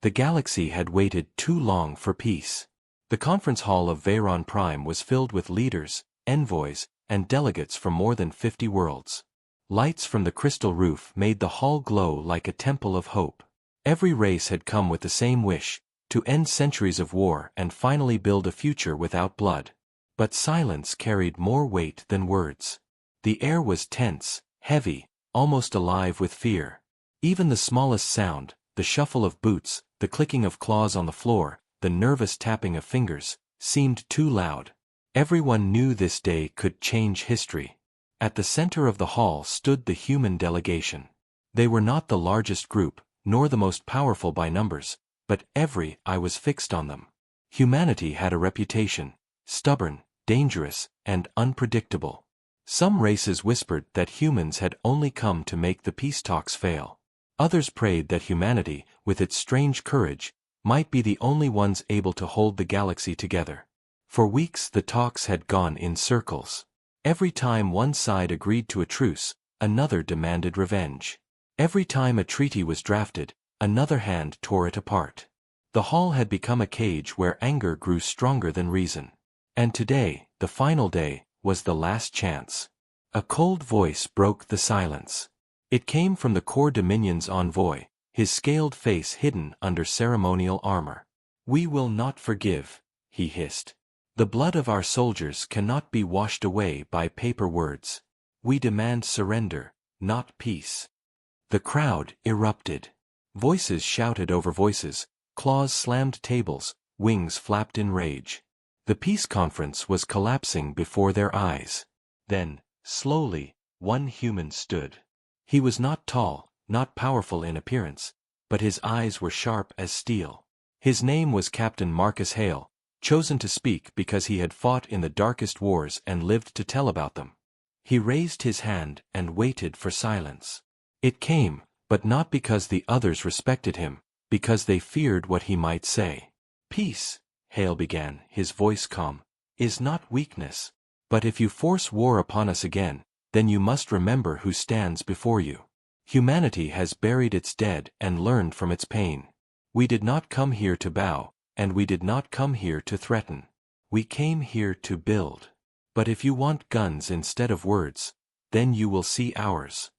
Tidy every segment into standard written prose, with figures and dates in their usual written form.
The galaxy had waited too long for peace. The conference hall of Veyron Prime was filled with leaders, envoys, and delegates from more than 50 worlds. Lights from the crystal roof made the hall glow like a temple of hope. Every race had come with the same wish, to end centuries of war and finally build a future without blood. But silence carried more weight than words. The air was tense, heavy, almost alive with fear. Even the smallest sound, the shuffle of boots, the clicking of claws on the floor, the nervous tapping of fingers, seemed too loud. Everyone knew this day could change history. At the center of the hall stood the human delegation. They were not the largest group, nor the most powerful by numbers, but every eye was fixed on them. Humanity had a reputation, stubborn, dangerous, and unpredictable. Some races whispered that humans had only come to make the peace talks fail. Others prayed that humanity, with its strange courage, might be the only ones able to hold the galaxy together. For weeks the talks had gone in circles. Every time one side agreed to a truce, another demanded revenge. Every time a treaty was drafted, another hand tore it apart. The hall had become a cage where anger grew stronger than reason. And today, the final day, was the last chance. A cold voice broke the silence. It came from the Core Dominion's envoy, his scaled face hidden under ceremonial armor. "We will not forgive," he hissed. "The blood of our soldiers cannot be washed away by paper words. We demand surrender, not peace." The crowd erupted. Voices shouted over voices, claws slammed tables, wings flapped in rage. The peace conference was collapsing before their eyes. Then, slowly, one human stood. He was not tall, not powerful in appearance, but his eyes were sharp as steel. His name was Captain Marcus Hale, chosen to speak because he had fought in the darkest wars and lived to tell about them. He raised his hand and waited for silence. It came, but not because the others respected him, because they feared what he might say. "Peace," Hale began, his voice calm, "is not weakness. But if you force war upon us again, then you must remember who stands before you. Humanity has buried its dead and learned from its pain. We did not come here to bow, and we did not come here to threaten. We came here to build. But if you want guns instead of words, then you will see ours."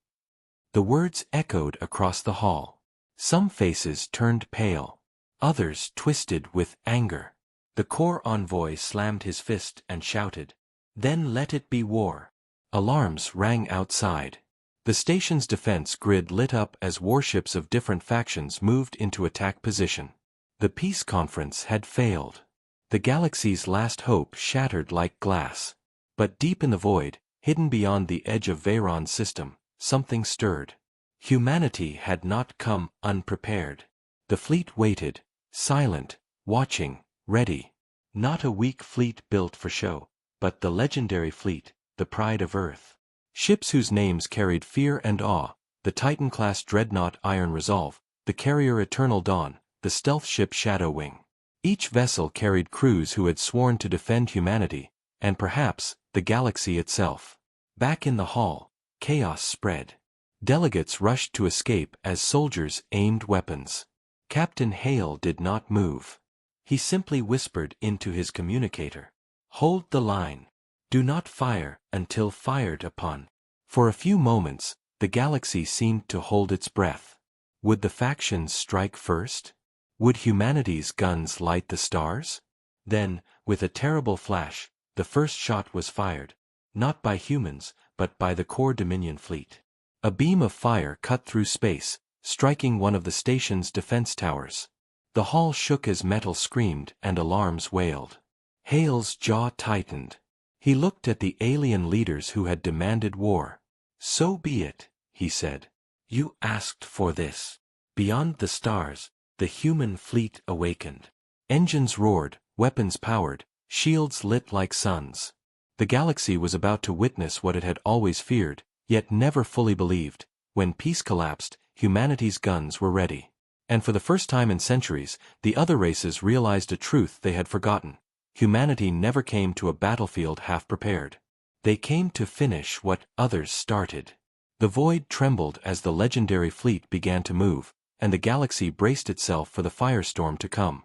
The words echoed across the hall. Some faces turned pale. Others twisted with anger. The Core envoy slammed his fist and shouted, "Then let it be war." Alarms rang outside. The station's defense grid lit up as warships of different factions moved into attack position. The peace conference had failed. The galaxy's last hope shattered like glass. But deep in the void, hidden beyond the edge of Veyron's system, something stirred. Humanity had not come unprepared. The fleet waited, silent, watching, ready. Not a weak fleet built for show, but the legendary fleet, the pride of Earth. Ships whose names carried fear and awe, the Titan-class dreadnought Iron Resolve, the carrier Eternal Dawn, the stealth ship Shadow Wing. Each vessel carried crews who had sworn to defend humanity, and perhaps, the galaxy itself. Back in the hall, chaos spread. Delegates rushed to escape as soldiers aimed weapons. Captain Hale did not move. He simply whispered into his communicator, "Hold the line. Do not fire until fired upon." For a few moments, the galaxy seemed to hold its breath. Would the factions strike first? Would humanity's guns light the stars? Then, with a terrible flash, the first shot was fired, not by humans, but by the Core Dominion fleet. A beam of fire cut through space, striking one of the station's defense towers. The hall shook as metal screamed and alarms wailed. Hale's jaw tightened. He looked at the alien leaders who had demanded war. "So be it," he said. "You asked for this." Beyond the stars, the human fleet awakened. Engines roared, weapons powered, shields lit like suns. The galaxy was about to witness what it had always feared, yet never fully believed. When peace collapsed, humanity's guns were ready. And for the first time in centuries, the other races realized a truth they had forgotten. Humanity never came to a battlefield half-prepared. They came to finish what others started. The void trembled as the legendary fleet began to move, and the galaxy braced itself for the firestorm to come.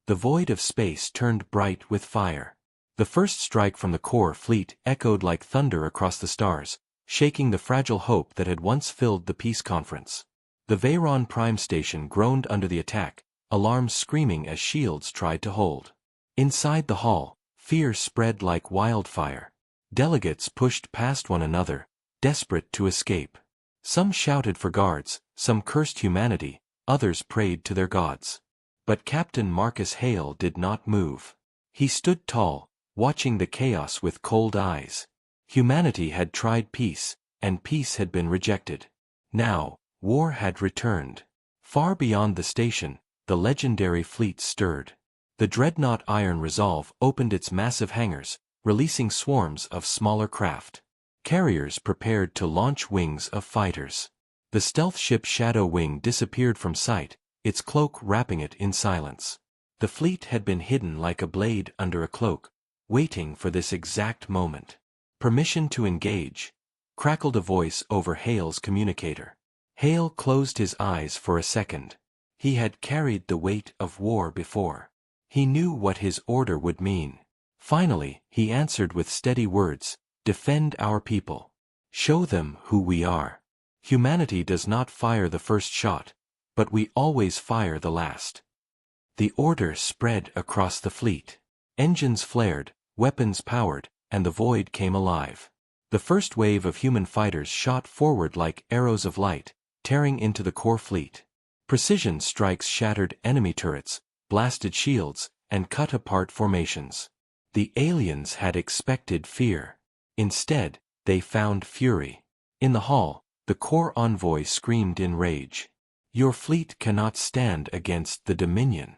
The void of space turned bright with fire. The first strike from the core fleet echoed like thunder across the stars, shaking the fragile hope that had once filled the peace conference. The Veyron Prime Station groaned under the attack, alarms screaming as shields tried to hold. Inside the hall, fear spread like wildfire. Delegates pushed past one another, desperate to escape. Some shouted for guards, some cursed humanity, others prayed to their gods. But Captain Marcus Hale did not move. He stood tall, watching the chaos with cold eyes. Humanity had tried peace, and peace had been rejected. Now, war had returned. Far beyond the station, the legendary fleet stirred. The dreadnought Iron Resolve opened its massive hangars, releasing swarms of smaller craft. Carriers prepared to launch wings of fighters. The stealth ship Shadow Wing disappeared from sight, its cloak wrapping it in silence. The fleet had been hidden like a blade under a cloak, waiting for this exact moment. "Permission to engage," crackled a voice over Hale's communicator. Hale closed his eyes for a second. He had carried the weight of war before. He knew what his order would mean. Finally, he answered with steady words, "Defend our people. Show them who we are. Humanity does not fire the first shot, but we always fire the last." The order spread across the fleet. Engines flared, weapons powered, and the void came alive. The first wave of human fighters shot forward like arrows of light, tearing into the core fleet. Precision strikes shattered enemy turrets, blasted shields, and cut apart formations. The aliens had expected fear. Instead, they found fury. In the hall, the core envoy screamed in rage. "Your fleet cannot stand against the Dominion."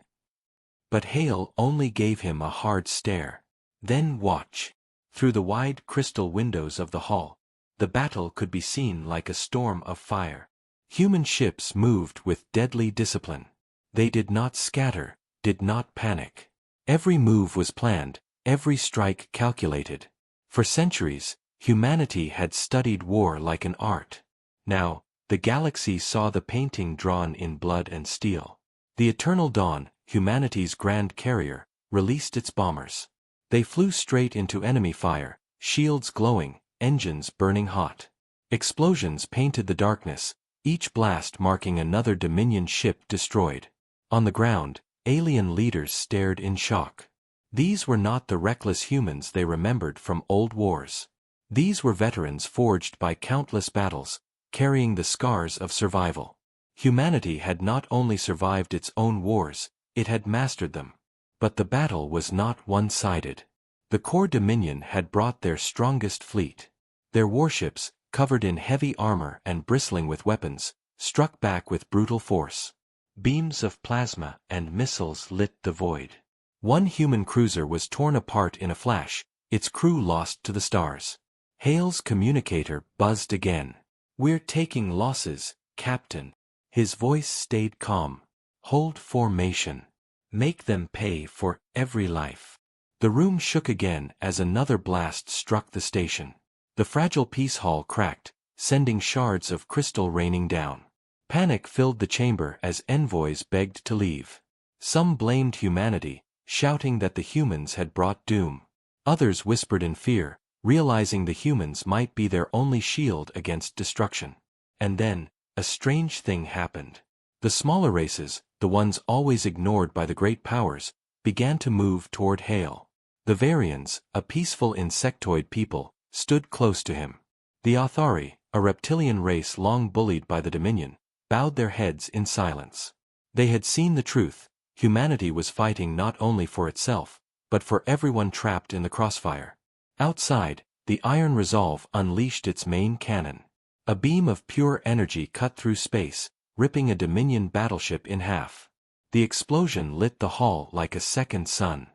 But Hale only gave him a hard stare. "Then watch." Through the wide crystal windows of the hall, the battle could be seen like a storm of fire. Human ships moved with deadly discipline. They did not scatter, did not panic. Every move was planned, every strike calculated. For centuries, humanity had studied war like an art. Now, the galaxy saw the painting drawn in blood and steel. The Eternal Dawn, humanity's grand carrier, released its bombers. They flew straight into enemy fire, shields glowing, engines burning hot. Explosions painted the darkness, each blast marking another Dominion ship destroyed. On the ground, alien leaders stared in shock. These were not the reckless humans they remembered from old wars. These were veterans forged by countless battles, carrying the scars of survival. Humanity had not only survived its own wars, it had mastered them. But the battle was not one-sided. The core Dominion had brought their strongest fleet. Their warships, covered in heavy armor and bristling with weapons, struck back with brutal force. Beams of plasma and missiles lit the void. One human cruiser was torn apart in a flash, its crew lost to the stars. Hale's communicator buzzed again. "We're taking losses, Captain." His voice stayed calm. "Hold formation. Make them pay for every life." The room shook again as another blast struck the station. The fragile peace hall cracked, sending shards of crystal raining down. Panic filled the chamber as envoys begged to leave. Some blamed humanity, shouting that the humans had brought doom. Others whispered in fear, realizing the humans might be their only shield against destruction. And then, a strange thing happened. The smaller races, the ones always ignored by the great powers, began to move toward Hale. The Varians, a peaceful insectoid people, stood close to him. The Authari, a reptilian race long bullied by the Dominion, bowed their heads in silence. They had seen the truth. Humanity was fighting not only for itself, but for everyone trapped in the crossfire. Outside, the Iron Resolve unleashed its main cannon. A beam of pure energy cut through space, ripping a Dominion battleship in half. The explosion lit the hall like a second sun.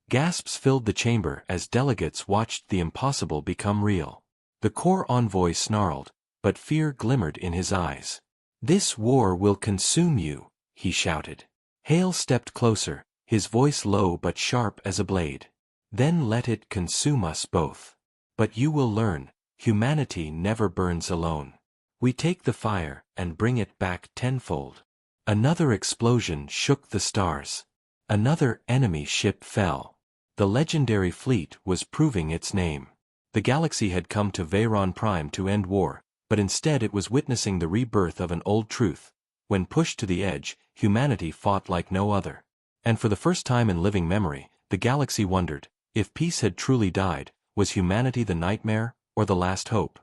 Gasps filled the chamber as delegates watched the impossible become real. The core envoy snarled, but fear glimmered in his eyes. "This war will consume you," he shouted. Hale stepped closer, his voice low but sharp as a blade. "Then let it consume us both. But you will learn, humanity never burns alone. We take the fire and bring it back tenfold." Another explosion shook the stars. Another enemy ship fell. The legendary fleet was proving its name. The galaxy had come to Veyron Prime to end war, but instead it was witnessing the rebirth of an old truth. When pushed to the edge, humanity fought like no other. And for the first time in living memory, the galaxy wondered, if peace had truly died, was humanity the nightmare, or the last hope?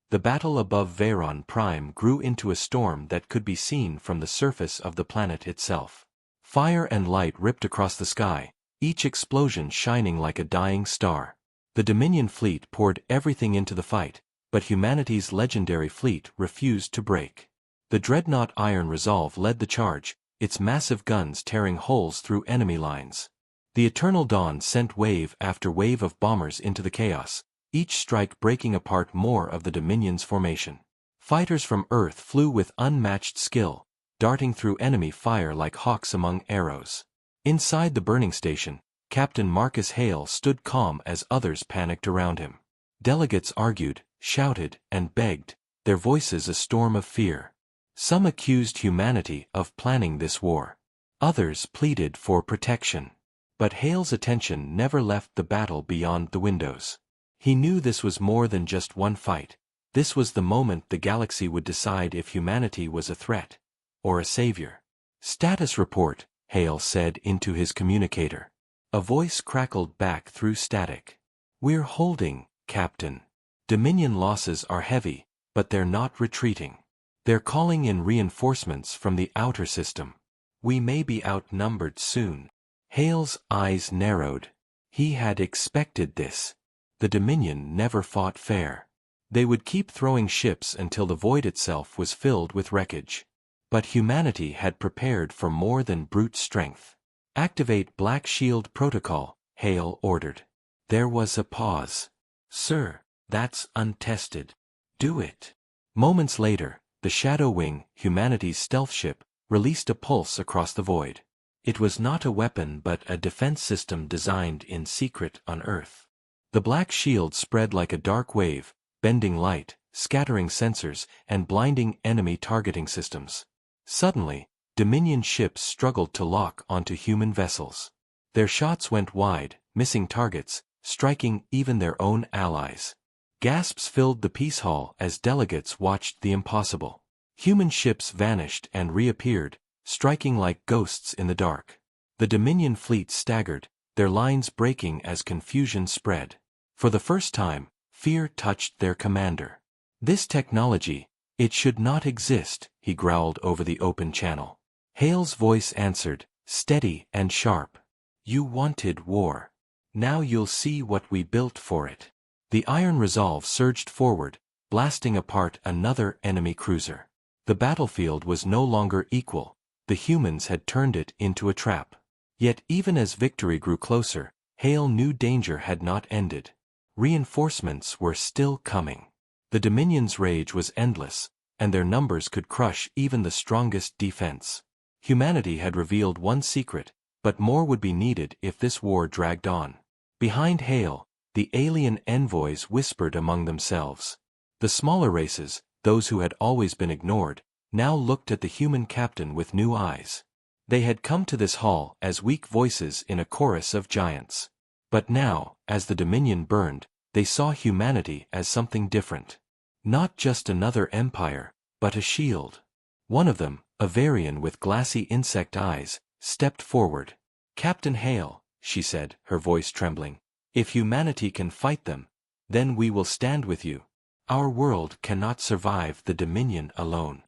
The battle above Veyron Prime grew into a storm that could be seen from the surface of the planet itself. Fire and light ripped across the sky, each explosion shining like a dying star. The Dominion fleet poured everything into the fight, but humanity's legendary fleet refused to break. The dreadnought Iron Resolve led the charge, its massive guns tearing holes through enemy lines. The Eternal Dawn sent wave after wave of bombers into the chaos, each strike breaking apart more of the Dominion's formation. Fighters from Earth flew with unmatched skill, darting through enemy fire like hawks among arrows. Inside the burning station, Captain Marcus Hale stood calm as others panicked around him. Delegates argued, shouted, and begged, their voices a storm of fear. Some accused humanity of planning this war. Others pleaded for protection. But Hale's attention never left the battle beyond the windows. He knew this was more than just one fight. This was the moment the galaxy would decide if humanity was a threat or a savior. "Status report," Hale said into his communicator. A voice crackled back through static. "We're holding, Captain. Dominion losses are heavy, but they're not retreating. They're calling in reinforcements from the outer system. We may be outnumbered soon." Hale's eyes narrowed. He had expected this. The Dominion never fought fair. They would keep throwing ships until the void itself was filled with wreckage. But humanity had prepared for more than brute strength. "Activate Black Shield Protocol," Hale ordered. There was a pause. "Sir, that's untested. Do it." Moments later, the Shadow Wing, humanity's stealth ship, released a pulse across the void. It was not a weapon but a defense system designed in secret on Earth. The black shield spread like a dark wave, bending light, scattering sensors, and blinding enemy targeting systems. Suddenly, Dominion ships struggled to lock onto human vessels. Their shots went wide, missing targets, striking even their own allies. Gasps filled the peace hall as delegates watched the impossible. Human ships vanished and reappeared, striking like ghosts in the dark. The Dominion fleet staggered, their lines breaking as confusion spread. For the first time, fear touched their commander. "This technology, it should not exist," he growled over the open channel. Hale's voice answered, steady and sharp. "You wanted war. Now you'll see what we built for it." The Iron Resolve surged forward, blasting apart another enemy cruiser. The battlefield was no longer equal. The humans had turned it into a trap. Yet even as victory grew closer, Hale knew danger had not ended. Reinforcements were still coming. The Dominion's rage was endless, and their numbers could crush even the strongest defense. Humanity had revealed one secret, but more would be needed if this war dragged on. Behind Hale, the alien envoys whispered among themselves. The smaller races, those who had always been ignored, now looked at the human captain with new eyes. They had come to this hall as weak voices in a chorus of giants. But now, as the Dominion burned, they saw humanity as something different. Not just another empire, but a shield. One of them, a Varian with glassy insect eyes, stepped forward. "Captain Hale," she said, her voice trembling, "if humanity can fight them, then we will stand with you. Our world cannot survive the Dominion alone."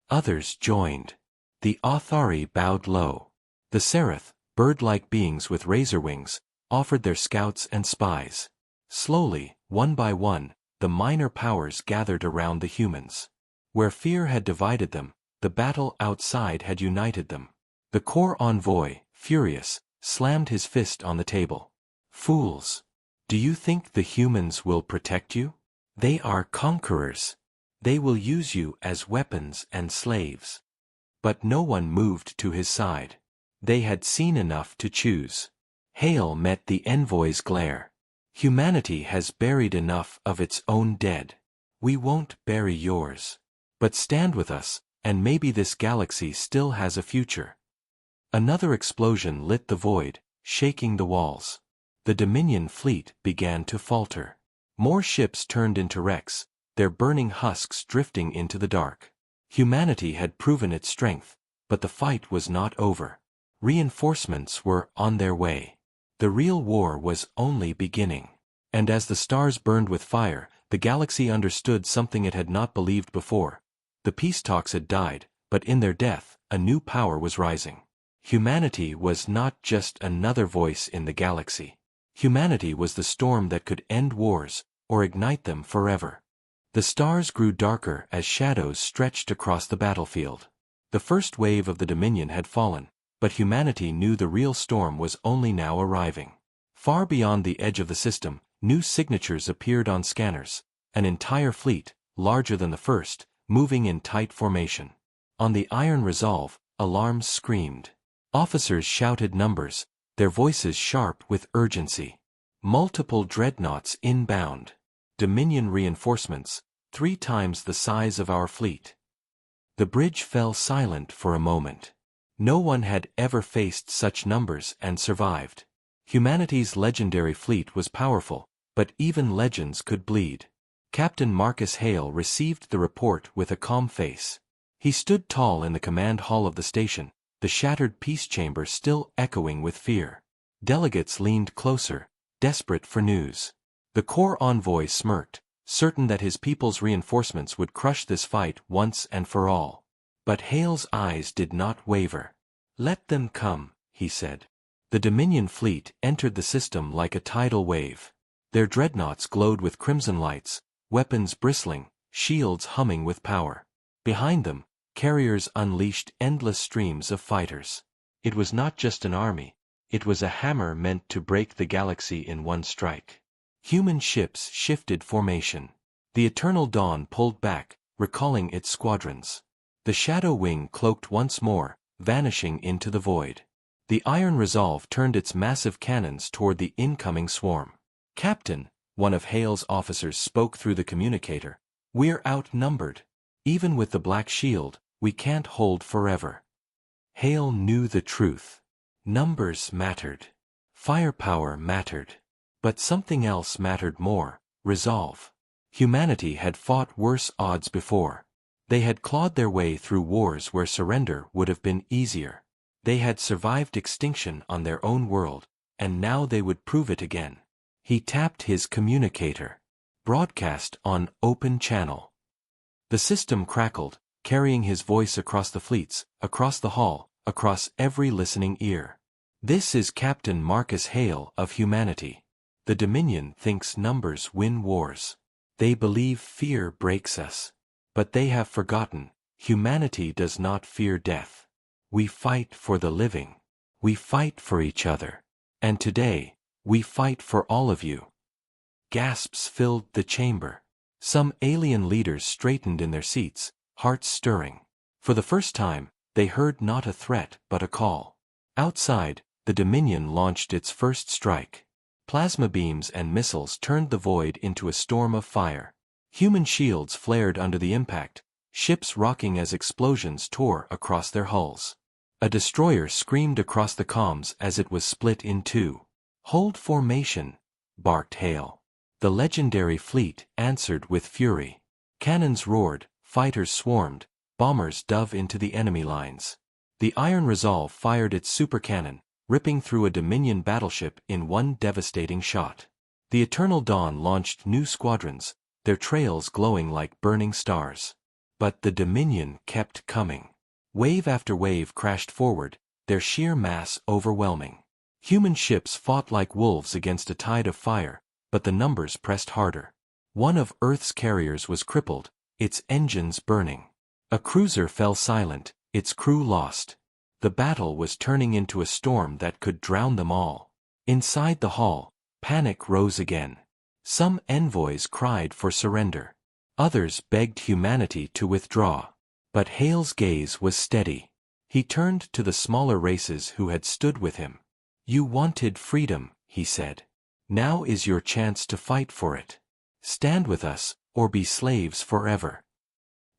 Others joined. The Authari bowed low. The Seraph, bird-like beings with razor wings, offered their scouts and spies. Slowly, one by one, the minor powers gathered around the humans. Where fear had divided them, the battle outside had united them. The core envoy, furious, slammed his fist on the table. "Fools! Do you think the humans will protect you? They are conquerors. They will use you as weapons and slaves." But no one moved to his side. They had seen enough to choose. Hale met the envoy's glare. "Humanity has buried enough of its own dead. We won't bury yours. But stand with us, and maybe this galaxy still has a future. Another explosion lit the void, shaking the walls. The Dominion fleet began to falter. More ships turned into wrecks, their burning husks drifting into the dark. Humanity had proven its strength, but the fight was not over. Reinforcements were on their way. The real war was only beginning. And as the stars burned with fire, the galaxy understood something it had not believed before. The peace talks had died, but in their death, a new power was rising. Humanity was not just another voice in the galaxy. Humanity was the storm that could end wars, or ignite them forever. The stars grew darker as shadows stretched across the battlefield. The first wave of the Dominion had fallen, but humanity knew the real storm was only now arriving. Far beyond the edge of the system, new signatures appeared on scanners, an entire fleet, larger than the first, moving in tight formation. On the Iron Resolve, alarms screamed. Officers shouted numbers, their voices sharp with urgency. Multiple dreadnoughts inbound. Dominion reinforcements, 3 times the size of our fleet. The bridge fell silent for a moment. No one had ever faced such numbers and survived. Humanity's legendary fleet was powerful, but even legends could bleed. Captain Marcus Hale received the report with a calm face. He stood tall in the command hall of the station, the shattered peace chamber still echoing with fear. Delegates leaned closer, desperate for news. The Corps envoy smirked, certain that his people's reinforcements would crush this fight once and for all. But Hale's eyes did not waver. "Let them come," he said. The Dominion fleet entered the system like a tidal wave. Their dreadnoughts glowed with crimson lights, weapons bristling, shields humming with power. Behind them, carriers unleashed endless streams of fighters. It was not just an army, it was a hammer meant to break the galaxy in one strike. Human ships shifted formation. The Eternal Dawn pulled back, recalling its squadrons. The Shadow Wing cloaked once more, vanishing into the void. The Iron Resolve turned its massive cannons toward the incoming swarm. "Captain," one of Hale's officers spoke through the communicator, "we're outnumbered. Even with the Black Shield, we can't hold forever." Hale knew the truth. Numbers mattered. Firepower mattered. But something else mattered more: resolve. Humanity had fought worse odds before. They had clawed their way through wars where surrender would have been easier. They had survived extinction on their own world, and now they would prove it again. He tapped his communicator. "Broadcast on open channel." The system crackled, carrying his voice across the fleets, across the hall, across every listening ear. "This is Captain Marcus Hale of humanity. The Dominion thinks numbers win wars. They believe fear breaks us. But they have forgotten, humanity does not fear death. We fight for the living. We fight for each other. And today, we fight for all of you." Gasps filled the chamber. Some alien leaders straightened in their seats, hearts stirring. For the first time, they heard not a threat but a call. Outside, the Dominion launched its first strike. Plasma beams and missiles turned the void into a storm of fire. Human shields flared under the impact, ships rocking as explosions tore across their hulls. A destroyer screamed across the comms as it was split in two. "Hold formation," barked Hale. The legendary fleet answered with fury. Cannons roared, fighters swarmed, bombers dove into the enemy lines. The Iron Resolve fired its supercannon, ripping through a Dominion battleship in one devastating shot. The Eternal Dawn launched new squadrons, their trails glowing like burning stars. But the Dominion kept coming. Wave after wave crashed forward, their sheer mass overwhelming. Human ships fought like wolves against a tide of fire, but the numbers pressed harder. One of Earth's carriers was crippled, its engines burning. A cruiser fell silent, its crew lost. The battle was turning into a storm that could drown them all. Inside the hall, panic rose again. Some envoys cried for surrender. Others begged humanity to withdraw. But Hale's gaze was steady. He turned to the smaller races who had stood with him. "You wanted freedom," he said. "Now is your chance to fight for it. Stand with us, or be slaves forever."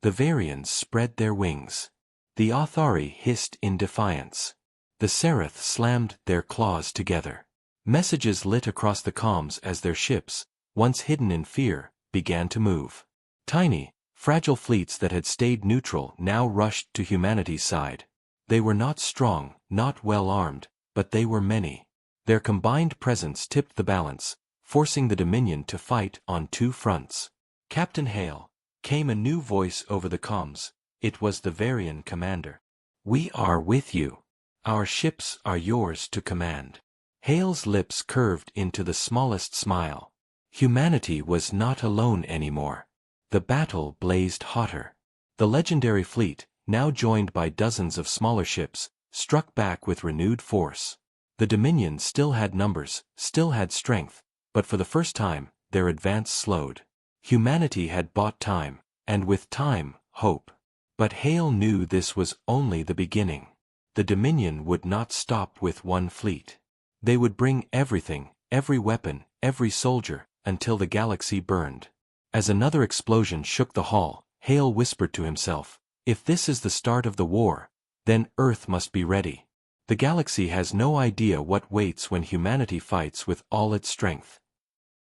The Varians spread their wings. The Authari hissed in defiance. The Seraph slammed their claws together. Messages lit across the comms as their ships, once hidden in fear, began to move. Tiny, fragile fleets that had stayed neutral now rushed to humanity's side. They were not strong, not well armed, but they were many. Their combined presence tipped the balance, forcing the Dominion to fight on two fronts. "Captain Hale," came a new voice over the comms. It was the Varian commander. "We are with you. Our ships are yours to command." Hale's lips curved into the smallest smile. Humanity was not alone anymore. The battle blazed hotter. The legendary fleet, now joined by dozens of smaller ships, struck back with renewed force. The Dominion still had numbers, still had strength, but for the first time, their advance slowed. Humanity had bought time, and with time, hope. But Hale knew this was only the beginning. The Dominion would not stop with one fleet. They would bring everything, every weapon, every soldier, until the galaxy burned. As another explosion shook the hall, Hale whispered to himself, "If this is the start of the war, then Earth must be ready. The galaxy has no idea what waits when humanity fights with all its strength."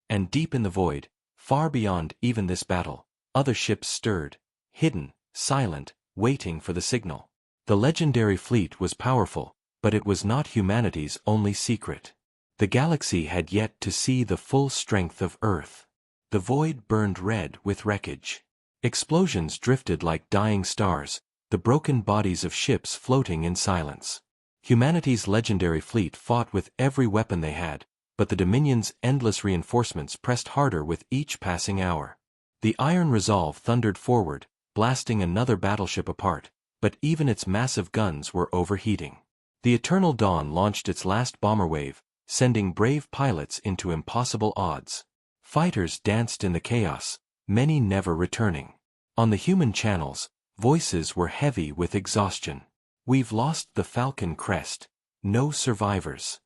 And deep in the void, far beyond even this battle, other ships stirred, hidden, silent, waiting for the signal. The legendary fleet was powerful, but it was not humanity's only secret. The galaxy had yet to see the full strength of Earth. The void burned red with wreckage. Explosions drifted like dying stars, the broken bodies of ships floating in silence. Humanity's legendary fleet fought with every weapon they had, but the Dominion's endless reinforcements pressed harder with each passing hour. The Iron Resolve thundered forward, blasting another battleship apart, but even its massive guns were overheating. The Eternal Dawn launched its last bomber wave, sending brave pilots into impossible odds. Fighters danced in the chaos, many never returning. On the human channels, voices were heavy with exhaustion. "We've lost the Falcon Crest. No survivors.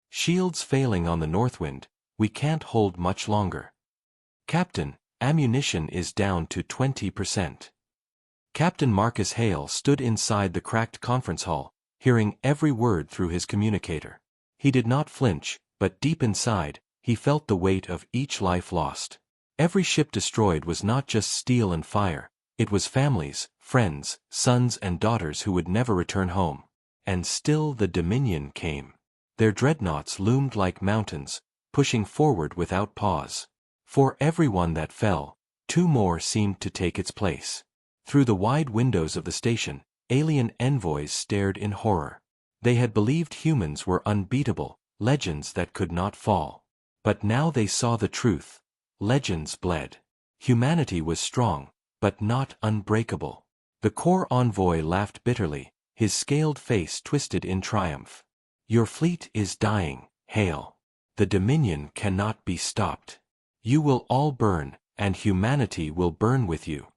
Shields failing on the Northwind, we can't hold much longer. Captain, ammunition is down to 20%. Captain Marcus Hale stood inside the cracked conference hall, hearing every word through his communicator. He did not flinch, but deep inside, he felt the weight of each life lost. Every ship destroyed was not just steel and fire, it was families, friends, sons and daughters who would never return home. And still the Dominion came. Their dreadnoughts loomed like mountains, pushing forward without pause. For every one that fell, two more seemed to take its place. Through the wide windows of the station, alien envoys stared in horror. They had believed humans were unbeatable, legends that could not fall. But now they saw the truth. Legends bled. Humanity was strong, but not unbreakable. The core envoy laughed bitterly, his scaled face twisted in triumph. "Your fleet is dying, Hale. The Dominion cannot be stopped. You will all burn, and humanity will burn with you."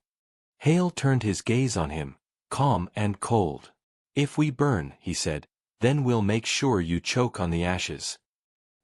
Hale turned his gaze on him, calm and cold. "If we burn," he said, "then we'll make sure you choke on the ashes."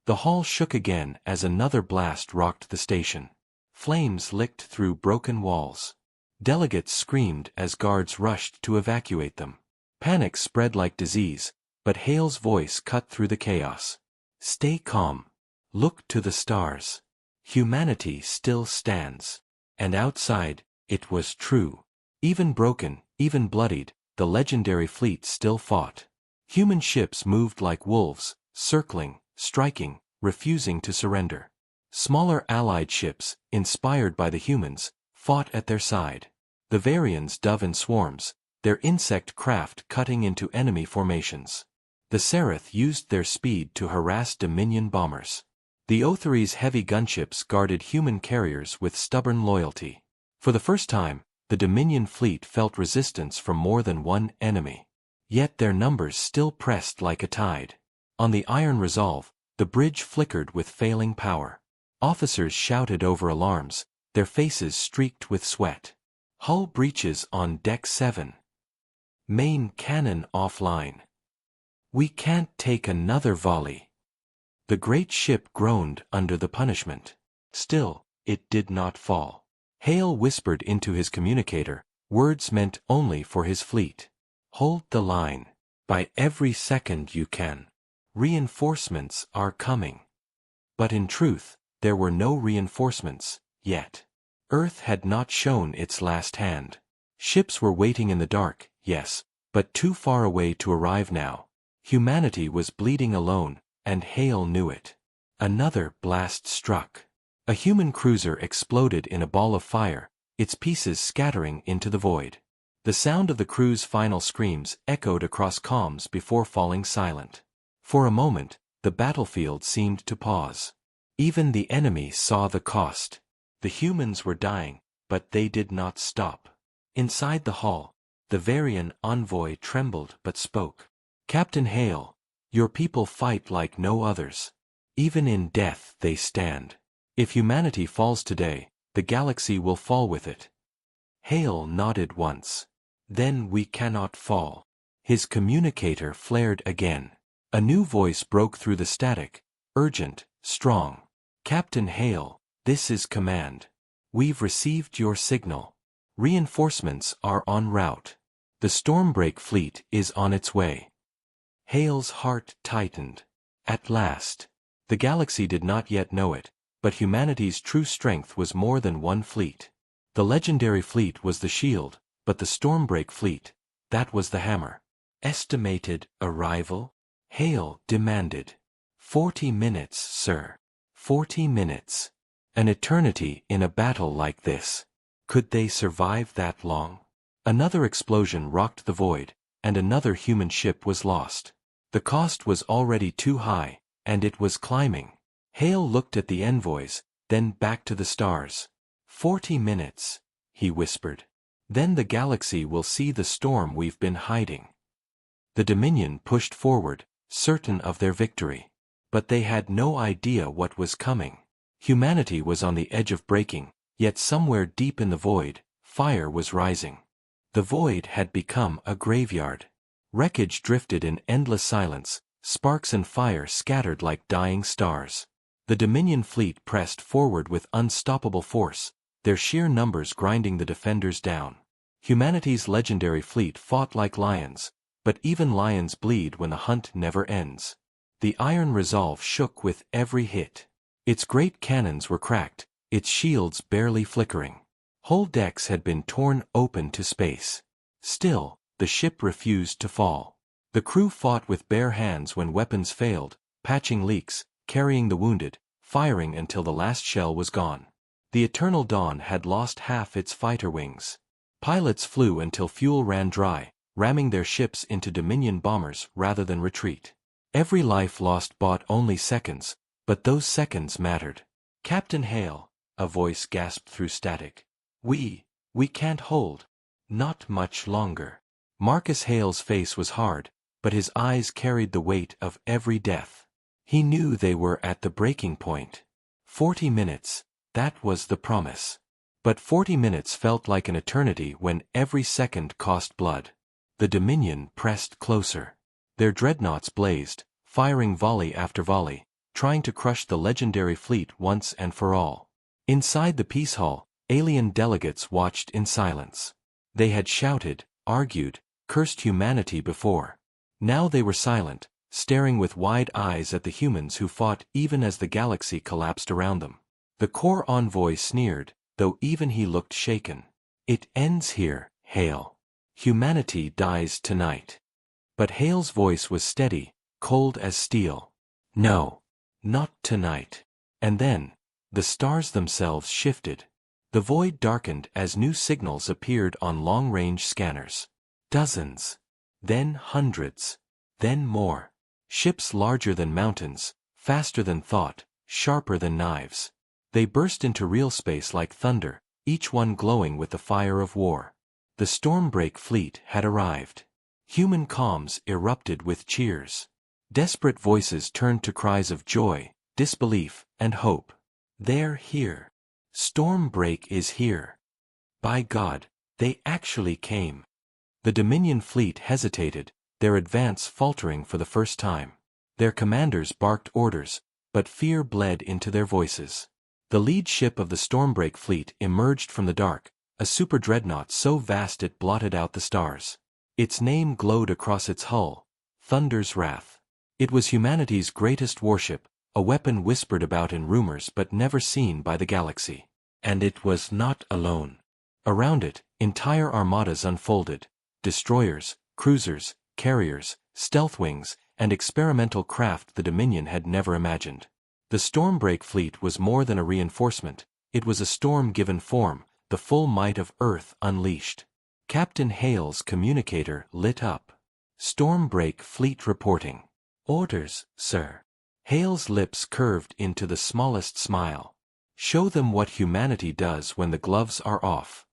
The hall shook again as another blast rocked the station. Flames licked through broken walls. Delegates screamed as guards rushed to evacuate them. Panic spread like disease, but Hale's voice cut through the chaos. "Stay calm. Look to the stars. Humanity still stands." And outside, it was true. Even broken, even bloodied, the legendary fleet still fought. Human ships moved like wolves, circling, striking, refusing to surrender. Smaller allied ships, inspired by the humans, fought at their side. The Varians dove in swarms, their insect craft cutting into enemy formations. The Seraph used their speed to harass Dominion bombers. The Othari's heavy gunships guarded human carriers with stubborn loyalty. For the first time, the Dominion fleet felt resistance from more than one enemy. Yet their numbers still pressed like a tide. On the Iron Resolve, the bridge flickered with failing power. Officers shouted over alarms, their faces streaked with sweat. "Hull breaches on Deck 7. Main cannon offline. We can't take another volley." The great ship groaned under the punishment. Still, it did not fall. Hale whispered into his communicator, Words meant only for his fleet. Hold the line. By every second you can. Reinforcements are coming. But in truth, there were no reinforcements, yet. Earth had not shown its last hand. Ships were waiting in the dark, yes, but too far away to arrive now. Humanity was bleeding alone, and Hale knew it. Another blast struck. A human cruiser exploded in a ball of fire, its pieces scattering into the void. The sound of the crew's final screams echoed across comms before falling silent. For a moment, the battlefield seemed to pause. Even the enemy saw the cost. The humans were dying, but they did not stop. Inside the hall, the Varian envoy trembled but spoke. Captain Hale, your people fight like no others. Even in death they stand. If humanity falls today, the galaxy will fall with it. Hale nodded once. Then we cannot fall. His communicator flared again. A new voice broke through the static, urgent, strong. Captain Hale, this is command. We've received your signal. Reinforcements are en route. The Stormbreak fleet is on its way. Hale's heart tightened. At last. The galaxy did not yet know it, but humanity's true strength was more than one fleet. The legendary fleet was the shield, but the Stormbreak fleet, that was the hammer. Estimated arrival? Hale demanded. 40 minutes, sir. 40 minutes. An eternity in a battle like this. Could they survive that long? Another explosion rocked the void, and another human ship was lost. The cost was already too high, and it was climbing. Hale looked at the envoys, then back to the stars. 40 minutes, he whispered. Then the galaxy will see the storm we've been hiding. The Dominion pushed forward, certain of their victory. But they had no idea what was coming. Humanity was on the edge of breaking, yet somewhere deep in the void, fire was rising. The void had become a graveyard. Wreckage drifted in endless silence, sparks and fire scattered like dying stars. The Dominion fleet pressed forward with unstoppable force, their sheer numbers grinding the defenders down. Humanity's legendary fleet fought like lions, but even lions bleed when the hunt never ends. The iron resolve shook with every hit. Its great cannons were cracked, its shields barely flickering. Whole decks had been torn open to space. Still, the ship refused to fall. The crew fought with bare hands when weapons failed, patching leaks, carrying the wounded, firing until the last shell was gone. The Eternal Dawn had lost half its fighter wings. Pilots flew until fuel ran dry, ramming their ships into Dominion bombers rather than retreat. Every life lost bought only seconds, but those seconds mattered. Captain Hale, a voice gasped through static. We can't hold. Not much longer. Marcus Hale's face was hard, but his eyes carried the weight of every death. He knew they were at the breaking point. 40 minutes, that was the promise. But 40 minutes felt like an eternity when every second cost blood. The Dominion pressed closer. Their dreadnoughts blazed, firing volley after volley, trying to crush the legendary fleet once and for all. Inside the peace hall, alien delegates watched in silence. They had shouted, argued, cursed humanity before. Now they were silent, staring with wide eyes at the humans who fought even as the galaxy collapsed around them. The core envoy sneered, though even he looked shaken. It ends here, Hale. Humanity dies tonight. But Hale's voice was steady, cold as steel. No. Not tonight. And then, the stars themselves shifted. The void darkened as new signals appeared on long-range scanners. Dozens. Then hundreds. Then more. Ships larger than mountains, faster than thought, sharper than knives. They burst into real space like thunder, each one glowing with the fire of war. The Stormbreak fleet had arrived. Human comms erupted with cheers. Desperate voices turned to cries of joy, disbelief, and hope. They're here. Stormbreak is here. By God, they actually came. The Dominion fleet hesitated, their advance faltering for the first time. Their commanders barked orders, but fear bled into their voices. The lead ship of the Stormbreak fleet emerged from the dark, a super dreadnought so vast it blotted out the stars. Its name glowed across its hull, Thunder's Wrath. It was humanity's greatest warship, a weapon whispered about in rumors but never seen by the galaxy. And it was not alone. Around it, entire armadas unfolded, destroyers, cruisers, carriers, stealthwings, and experimental craft the Dominion had never imagined. The Stormbreak fleet was more than a reinforcement, it was a storm given form, the full might of Earth unleashed. Captain Hale's communicator lit up. Stormbreak fleet reporting. Orders, sir. Hale's lips curved into the smallest smile. Show them what humanity does when the gloves are off.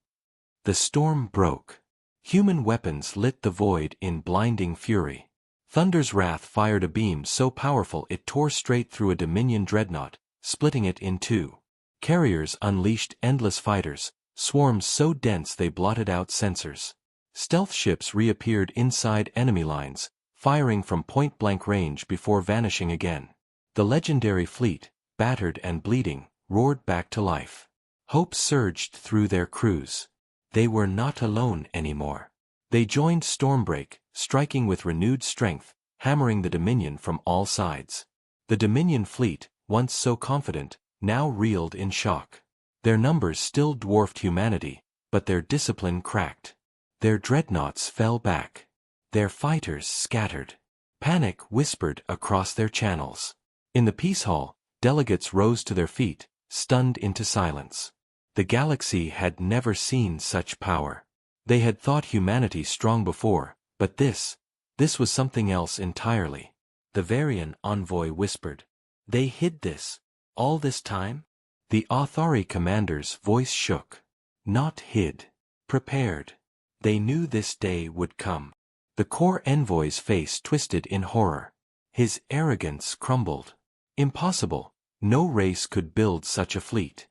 The storm broke. Human weapons lit the void in blinding fury. Thunder's Wrath fired a beam so powerful it tore straight through a Dominion dreadnought, splitting it in two. Carriers unleashed endless fighters, swarms so dense they blotted out sensors. Stealth ships reappeared inside enemy lines, firing from point-blank range before vanishing again. The legendary fleet, battered and bleeding, roared back to life. Hope surged through their crews. They were not alone anymore. They joined Stormbreak, striking with renewed strength, hammering the Dominion from all sides. The Dominion fleet, once so confident, now reeled in shock. Their numbers still dwarfed humanity, but their discipline cracked. Their dreadnoughts fell back. Their fighters scattered. Panic whispered across their channels. In the Peace Hall, delegates rose to their feet, stunned into silence. The galaxy had never seen such power. They had thought humanity strong before, but this was something else entirely. The Varian envoy whispered. They hid this, all this time? The Authari commander's voice shook. Not hid. Prepared. They knew this day would come. The core envoy's face twisted in horror. His arrogance crumbled. Impossible. No race could build such a fleet.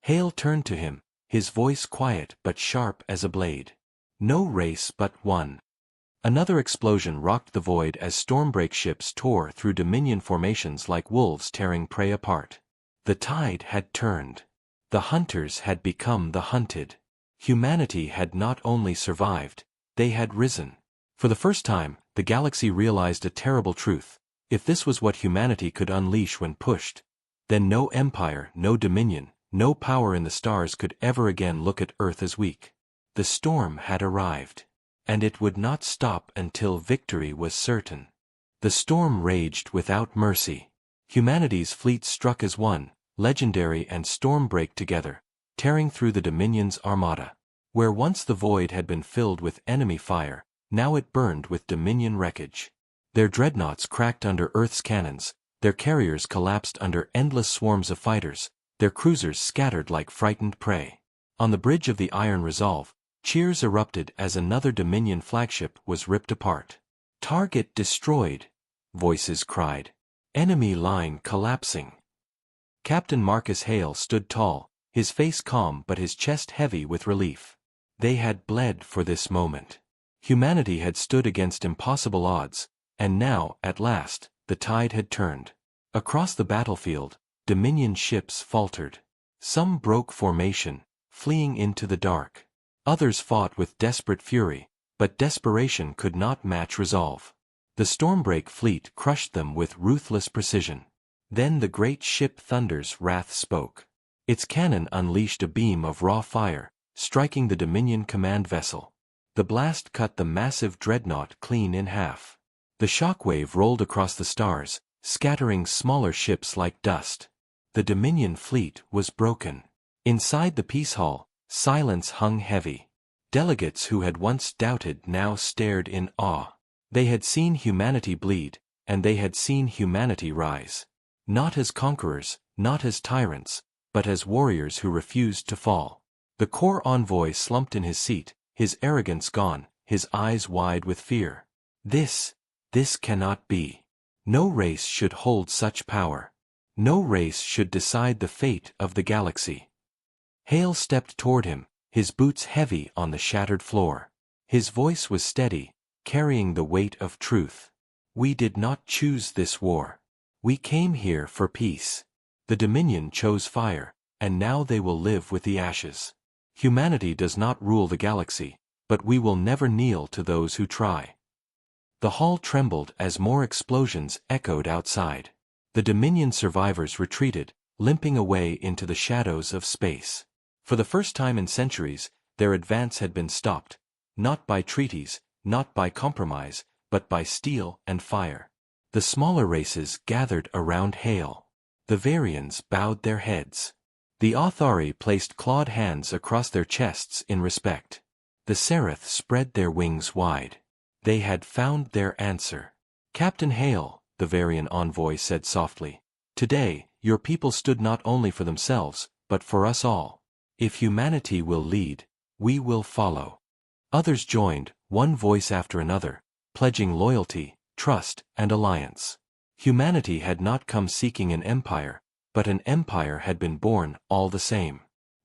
Hale turned to him, his voice quiet but sharp as a blade. No race but one. Another explosion rocked the void as Stormbreak ships tore through Dominion formations like wolves tearing prey apart. The tide had turned. The hunters had become the hunted. Humanity had not only survived, they had risen. For the first time, the galaxy realized a terrible truth. If this was what humanity could unleash when pushed, then no empire, no dominion, no power in the stars could ever again look at Earth as weak. The storm had arrived. And it would not stop until victory was certain. The storm raged without mercy. Humanity's fleet struck as one, legendary and Stormbreak together, tearing through the Dominion's armada. Where once the void had been filled with enemy fire, now it burned with Dominion wreckage. Their dreadnoughts cracked under Earth's cannons, their carriers collapsed under endless swarms of fighters, their cruisers scattered like frightened prey. On the bridge of the Iron Resolve, cheers erupted as another Dominion flagship was ripped apart. Target destroyed, voices cried. Enemy line collapsing. Captain Marcus Hale stood tall, his face calm but his chest heavy with relief. They had bled for this moment. Humanity had stood against impossible odds, and now, at last, the tide had turned. Across the battlefield, Dominion ships faltered. Some broke formation, fleeing into the dark. Others fought with desperate fury, but desperation could not match resolve. The Stormbreak fleet crushed them with ruthless precision. Then the great ship Thunder's Wrath spoke. Its cannon unleashed a beam of raw fire, striking the Dominion command vessel. The blast cut the massive dreadnought clean in half. The shockwave rolled across the stars, scattering smaller ships like dust. The Dominion fleet was broken. Inside the Peace Hall, silence hung heavy. Delegates who had once doubted now stared in awe. They had seen humanity bleed, and they had seen humanity rise. Not as conquerors, not as tyrants, but as warriors who refused to fall. The core envoy slumped in his seat, his arrogance gone, his eyes wide with fear. This cannot be. No race should hold such power. No race should decide the fate of the galaxy. Hale stepped toward him, his boots heavy on the shattered floor. His voice was steady, carrying the weight of truth. We did not choose this war. We came here for peace. The Dominion chose fire, and now they will live with the ashes. Humanity does not rule the galaxy, but we will never kneel to those who try. The hall trembled as more explosions echoed outside. The Dominion survivors retreated, limping away into the shadows of space. For the first time in centuries, their advance had been stopped, not by treaties, not by compromise, but by steel and fire. The smaller races gathered around Hale. The Varians bowed their heads. The Authari placed clawed hands across their chests in respect. The Seraph spread their wings wide. They had found their answer. Captain Hale, the Varian envoy said softly, today, your people stood not only for themselves, but for us all. If humanity will lead, we will follow. Others joined, one voice after another, pledging loyalty, trust, and alliance. Humanity had not come seeking an empire, but an empire had been born all the same.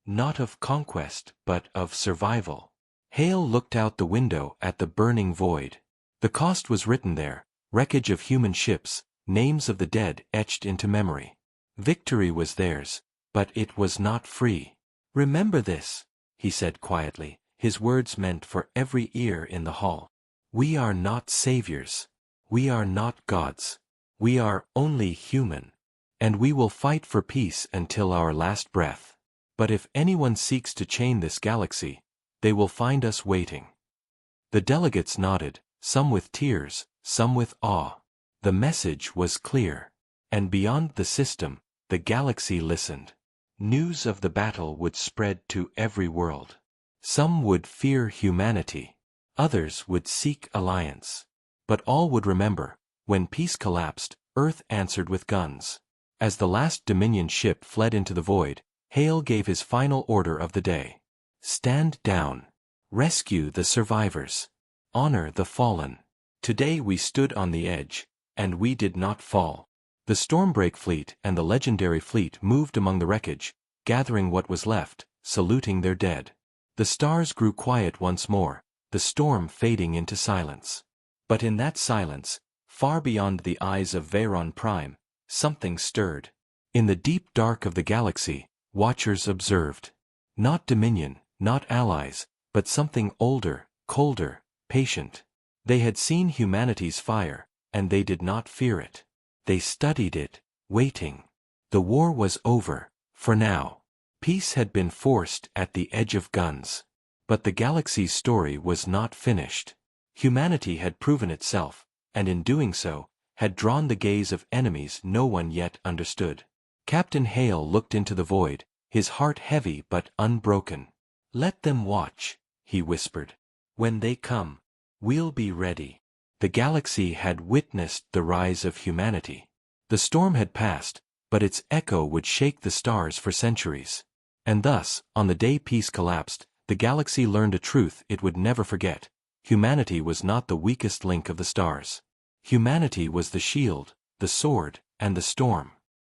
Not of conquest, but of survival. Hale looked out the window at the burning void. The cost was written there, wreckage of human ships, names of the dead etched into memory. Victory was theirs, but it was not free. Remember this, he said quietly, his words meant for every ear in the hall. We are not saviors. We are not gods. We are only human. And we will fight for peace until our last breath. But if anyone seeks to chain this galaxy, they will find us waiting. The delegates nodded, some with tears, some with awe. The message was clear. And beyond the system, the galaxy listened. News of the battle would spread to every world. Some would fear humanity. Others would seek alliance. But all would remember, when peace collapsed, Earth answered with guns. As the last Dominion ship fled into the void, Hale gave his final order of the day. Stand down. Rescue the survivors. Honor the fallen. Today we stood on the edge, and we did not fall. The Stormbreak fleet and the legendary fleet moved among the wreckage, gathering what was left, saluting their dead. The stars grew quiet once more, the storm fading into silence. But in that silence, far beyond the eyes of Veyron Prime, something stirred. In the deep dark of the galaxy, watchers observed. Not Dominion, not allies, but something older, colder, patient. They had seen humanity's fire, and they did not fear it. They studied it, waiting. The war was over, for now. Peace had been forced at the edge of guns. But the galaxy's story was not finished. Humanity had proven itself, and in doing so, had drawn the gaze of enemies no one yet understood. Captain Hale looked into the void, his heart heavy but unbroken. Let them watch, he whispered. When they come, we'll be ready. The galaxy had witnessed the rise of humanity. The storm had passed, but its echo would shake the stars for centuries. And thus, on the day peace collapsed, the galaxy learned a truth it would never forget. Humanity was not the weakest link of the stars. Humanity was the shield, the sword, and the storm.